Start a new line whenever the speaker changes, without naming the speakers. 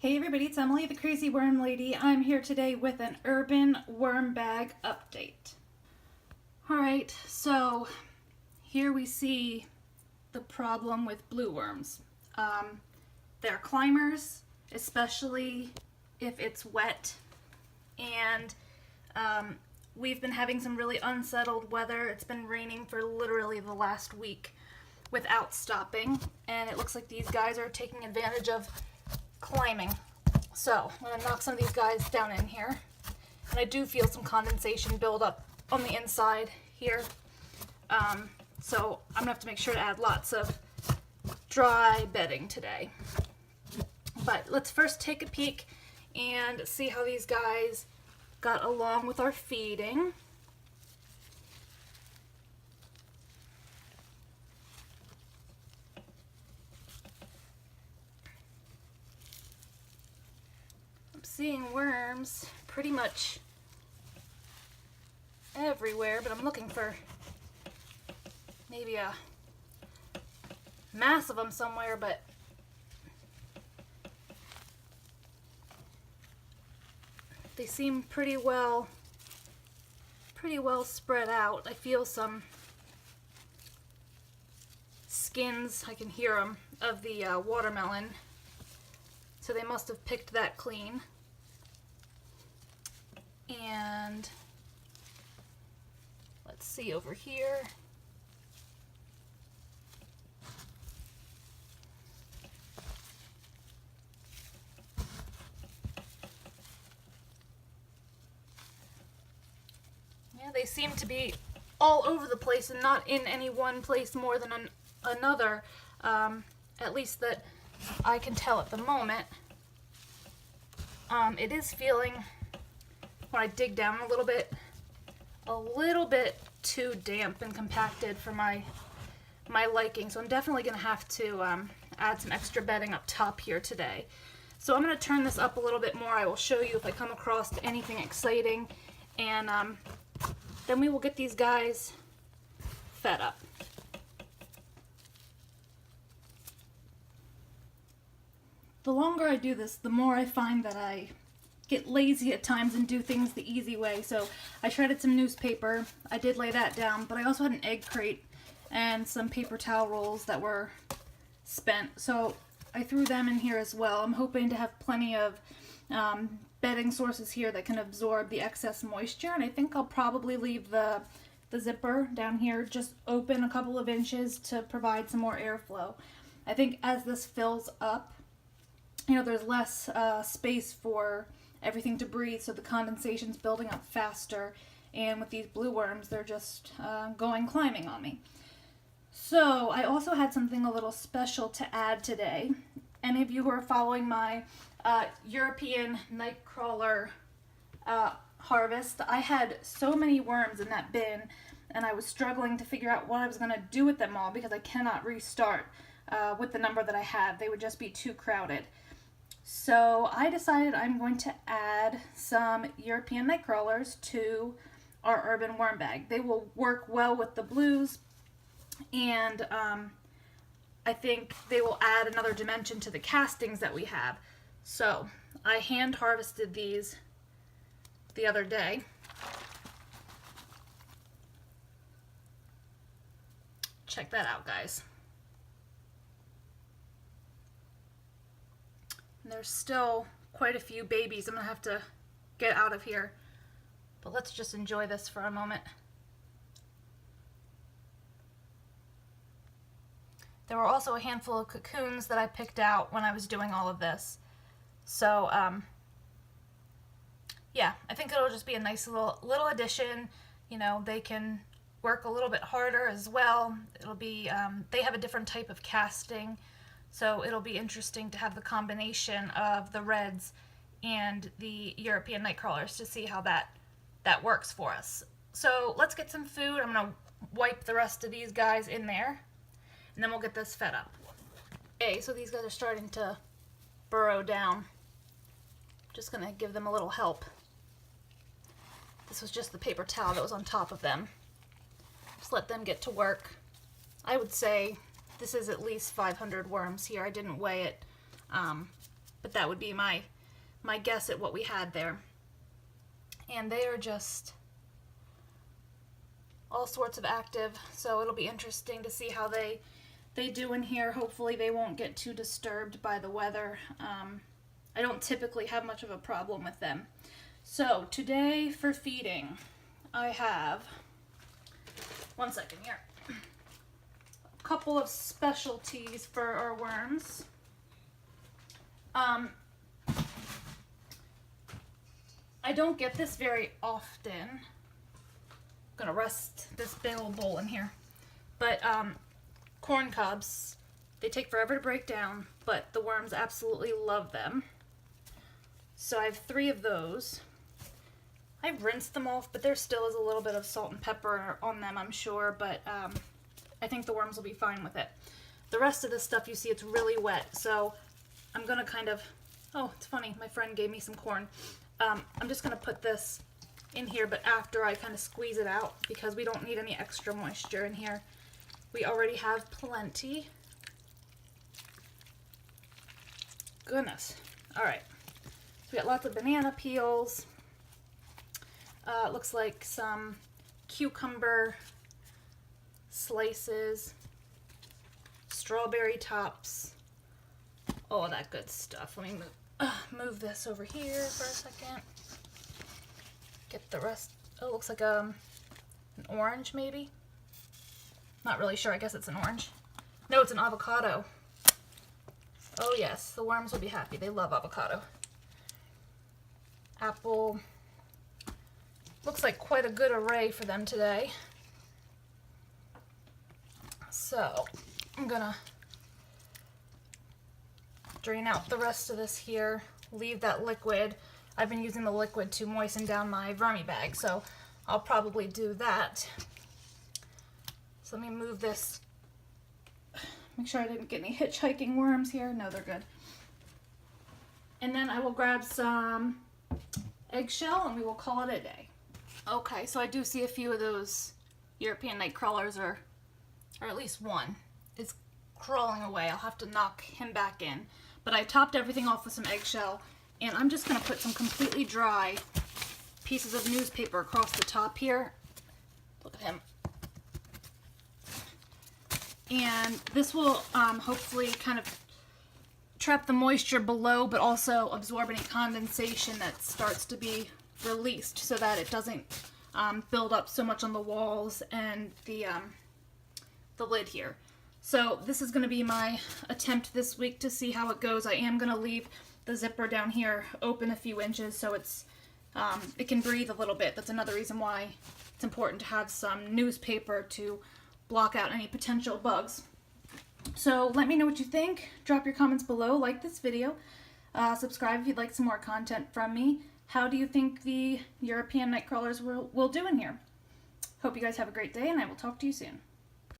Hey everybody, it's Emily, the Crazy Worm Lady. I'm here today with an urban worm bag update. Alright, so here we see the problem with blue worms. They're climbers, especially if it's wet, and we've been having some really unsettled weather. It's been raining for literally the last week without stopping, and it looks like these guys are taking advantage of climbing. So I'm going to knock some of these guys down in here. And I do feel some condensation build up on the inside here. So I'm going to have to make sure to add lots of dry bedding today. But let's first take a peek and see how these guys got along with our feeding. Seeing worms pretty much everywhere, but I'm looking for maybe a mass of them somewhere, but they seem pretty well spread out. I feel some skins, I can hear them, of the watermelon, so they must have picked that clean. And let's see over here. Yeah, they seem to be all over the place and not in any one place more than another, at least that I can tell at the moment. It is feeling, when I dig down a little bit too damp and compacted for my liking. So I'm definitely going to have to add some extra bedding up top here today. So I'm going to turn this up a little bit more. I will show you if I come across anything exciting, and then we will get these guys fed up. The longer I do this, the more I find that I get lazy at times and do things the easy way. So I shredded some newspaper. I did lay that down, but I also had an egg crate and some paper towel rolls that were spent. So I threw them in here as well. I'm hoping to have plenty of bedding sources here that can absorb the excess moisture, and I think I'll probably leave the zipper down here just open a couple of inches to provide some more airflow. I think as this fills up, you know, there's less space for everything to breathe, so the condensation's building up faster, and with these blue worms, they're just going climbing on me. So I also had something a little special to add today. Any of you who are following my European nightcrawler harvest, I had so many worms in that bin, and I was struggling to figure out what I was going to do with them all because I cannot restart with the number that I had. They would just be too crowded. So I decided I'm going to add some European nightcrawlers to our urban worm bag. They will work well with the blues, and I think they will add another dimension to the castings that we have. So I hand harvested these the other day. Check that out, guys. There's still quite a few babies I'm going to have to get out of here. But let's just enjoy this for a moment. There were also a handful of cocoons that I picked out when I was doing all of this. So, yeah, I think it'll just be a nice little addition. You know, they can work a little bit harder as well. It'll be, they have a different type of casting. So it'll be interesting to have the combination of the reds and the European nightcrawlers to see how that works for us. So let's get some food. I'm going to wipe the rest of these guys in there, and then we'll get this fed up. Okay, so these guys are starting to burrow down. Just going to give them a little help. This was just the paper towel that was on top of them. Just let them get to work. I would say this is at least 500 worms here. I didn't weigh it but that would be my guess at what we had there. And they are just all sorts of active, so it'll be interesting to see how they do in here. Hopefully they won't get too disturbed by the weather. I don't typically have much of a problem with them. So today for feeding, I have, one second here, a couple of specialties for our worms. I don't get this very often. I'm gonna rest this big old bowl in here. But corn cobs, they take forever to break down, but the worms absolutely love them. So I have 3 of those. I've rinsed them off, but there still is a little bit of salt and pepper on them, I'm sure, but I think the worms will be fine with it. The rest of this stuff, you see, it's really wet, so I'm gonna kind of, oh, it's funny, my friend gave me some corn. I'm just gonna put this in here, but after I kind of squeeze it out, because we don't need any extra moisture in here. We already have plenty. Goodness. All right. So we got lots of banana peels. It looks like some cucumber slices, strawberry tops, all that good stuff. Let me move this over here for a second. Get the rest. Oh, it looks like an orange maybe. Not really sure. I guess it's an orange. No, it's an avocado. Oh yes, the worms will be happy. They love avocado. Apple. Looks like quite a good array for them today. So I'm gonna drain out the rest of this here. Leave that liquid. I've been using the liquid to moisten down my vermi bag, so I'll probably do that. So let me move this. Make sure I didn't get any hitchhiking worms here. No, they're good. And then I will grab some eggshell and we will call it a day. Okay, so I do see a few of those European night crawlers, or at least one is crawling away. I'll have to knock him back in. But I topped everything off with some eggshell, and I'm just going to put some completely dry pieces of newspaper across the top here. Look at him. And this will hopefully kind of trap the moisture below, but also absorb any condensation that starts to be released, so that it doesn't build up so much on the walls and the lid here. So this is going to be my attempt this week to see how it goes. I am going to leave the zipper down here open a few inches so it can breathe a little bit. That's another reason why it's important to have some newspaper to block out any potential bugs. So let me know what you think. Drop your comments below. Like this video. Subscribe if you'd like some more content from me. How do you think the European night crawlers will do in here? Hope you guys have a great day, and I will talk to you soon.